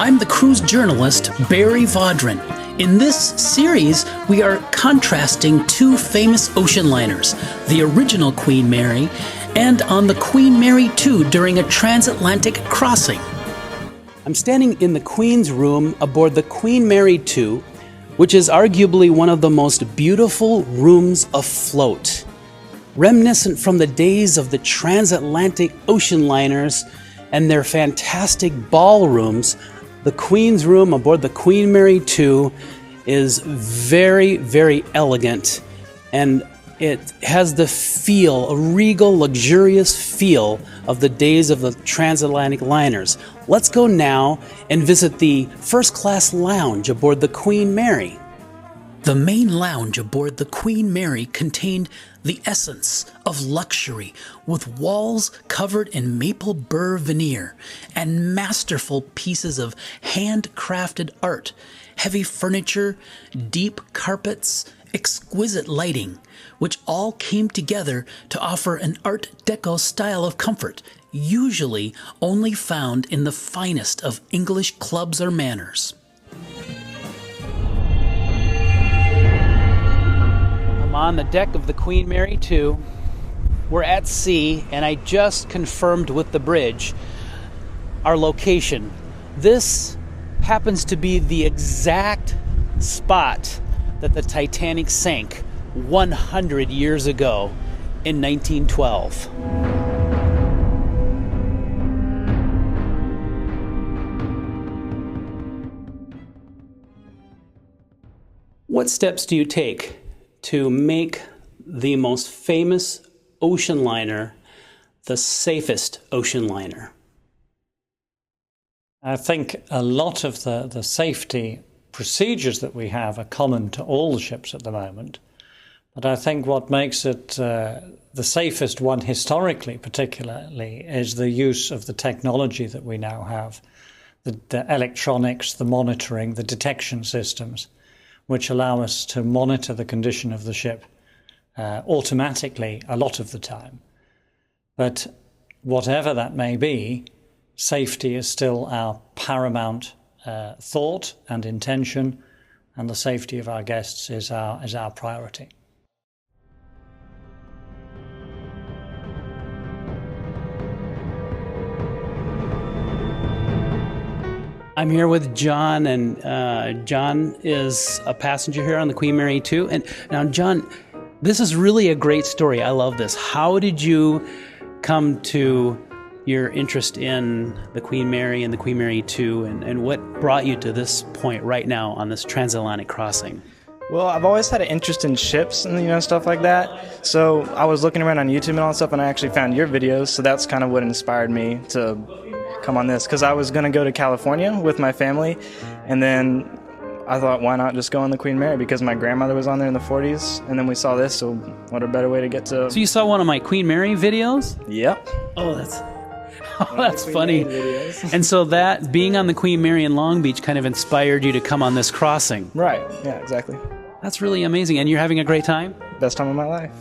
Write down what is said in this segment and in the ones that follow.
I'm the cruise journalist Barry Vaudrin. In this series, we are contrasting two famous ocean liners, the original Queen Mary and on the Queen Mary 2 during a transatlantic crossing. I'm standing in the Queen's room aboard the Queen Mary 2, which is arguably one of the most beautiful rooms afloat. Reminiscent from the days of the transatlantic ocean liners and their fantastic ballrooms, the Queen's room aboard the Queen Mary 2 is very, very elegant, and it has the feel, a regal, luxurious feel of the days of the transatlantic liners. Let's go now and visit the first-class lounge aboard the Queen Mary. The main lounge aboard the Queen Mary contained the essence of luxury, with walls covered in maple burr veneer and masterful pieces of handcrafted art, heavy furniture, deep carpets, exquisite lighting, which all came together to offer an Art Deco style of comfort, usually only found in the finest of English clubs or manors. I'm on the deck of the Queen Mary 2. We're at sea, and I just confirmed with the bridge our location. This happens to be the exact spot that the Titanic sank 100 years ago in 1912. What steps do you take to make the most famous ocean liner the safest ocean liner? I think a lot of the safety procedures that we have are common to all the ships at the moment. But I think what makes it the safest one historically particularly is the use of the technology that we now have, the electronics, the monitoring, the detection systems, which allow us to monitor the condition of the ship automatically a lot of the time. But whatever that may be, safety is still our paramount thought and intention, and the safety of our guests is our priority. I'm here with John, and John is a passenger here on the Queen Mary 2. And now, John, this is really a great story. I love this. How did you come to your interest in the Queen Mary and the Queen Mary 2, and what brought you to this point right now on this transatlantic crossing? Well, I've always had an interest in ships and stuff like that. So I was looking around on YouTube and all that stuff, and I actually found your videos. So that's kind of what inspired me to come on this, because I was going to go to California with my family, and then I thought, why not just go on the Queen Mary, because my grandmother was on there in the 40s, and then we saw this, so what a better way to get to... So you saw one of my Queen Mary videos? Yep. Oh, that's funny. And so that, being on the Queen Mary in Long Beach kind of inspired you to come on this crossing. Right, yeah, exactly. That's really amazing. And you're having a great time? Best time of my life.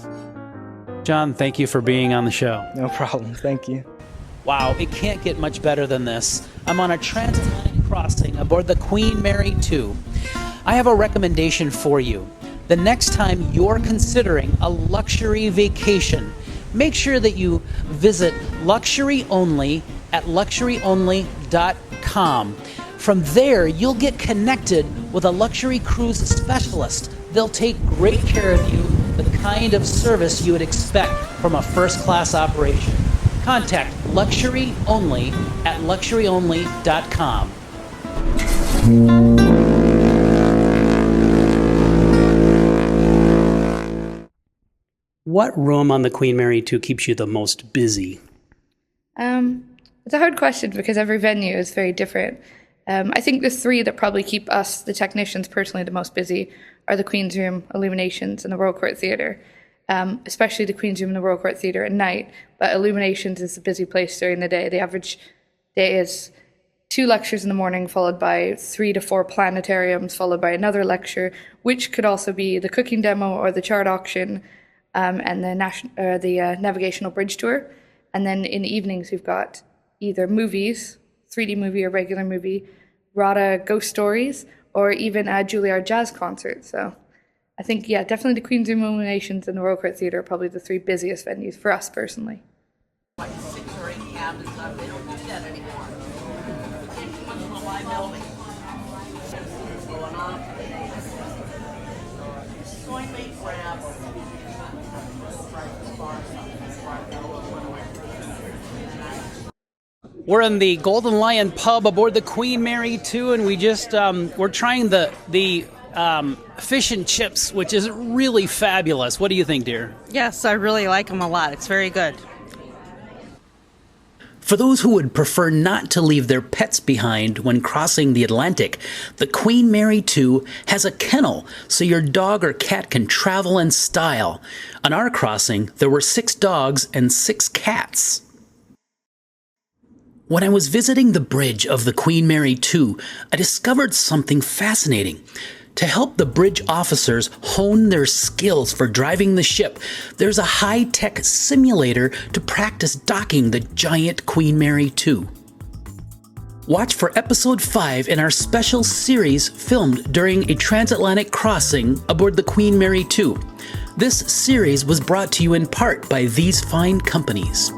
John, thank you for being on the show. No problem, thank you. Wow, it can't get much better than this. I'm on a transatlantic crossing aboard the Queen Mary 2. I have a recommendation for you. The next time you're considering a luxury vacation, make sure that you visit Luxury Only at luxuryonly.com. From there, you'll get connected with a luxury cruise specialist. They'll take great care of you, the kind of service you would expect from a first-class operation. Contact Luxury Only at luxuryonly.com. What room on the Queen Mary 2 keeps you the most busy? It's a hard question because every venue is very different. I think the three that probably keep us, the technicians, personally the most busy are the Queen's Room, Illuminations, and the Royal Court Theatre. Especially the Queen's Room and the Royal Court Theatre at night, but Illuminations is a busy place during the day. The average day is 2 lectures in the morning, followed by 3 to 4 planetariums, followed by another lecture, which could also be the cooking demo or the chart auction, and the navigational bridge tour. And then in the evenings, we've got either movies, 3D movie or regular movie, Rada Ghost Stories, or even a Juilliard Jazz concert. So I think, yeah, definitely the Queen's Room Illuminations and the Royal Court Theatre are probably the 3 busiest venues for us personally. Like 6 or 8 cabins up. They don't do that anymore. Once in a while building. Going on. Soy made crab. We're in the Golden Lion pub aboard the Queen Mary 2, and we just we're trying the fish and chips, which is really fabulous. What do you think, dear? Yes, I really like them a lot. It's very good. For those who would prefer not to leave their pets behind when crossing the Atlantic, the Queen Mary 2 has a kennel so your dog or cat can travel in style. On our crossing, there were 6 dogs and 6 cats. When I was visiting the bridge of the Queen Mary 2, I discovered something fascinating. To help the bridge officers hone their skills for driving the ship, there's a high-tech simulator to practice docking the giant Queen Mary 2. Watch for episode 5 in our special series filmed during a transatlantic crossing aboard the Queen Mary 2. This series was brought to you in part by these fine companies.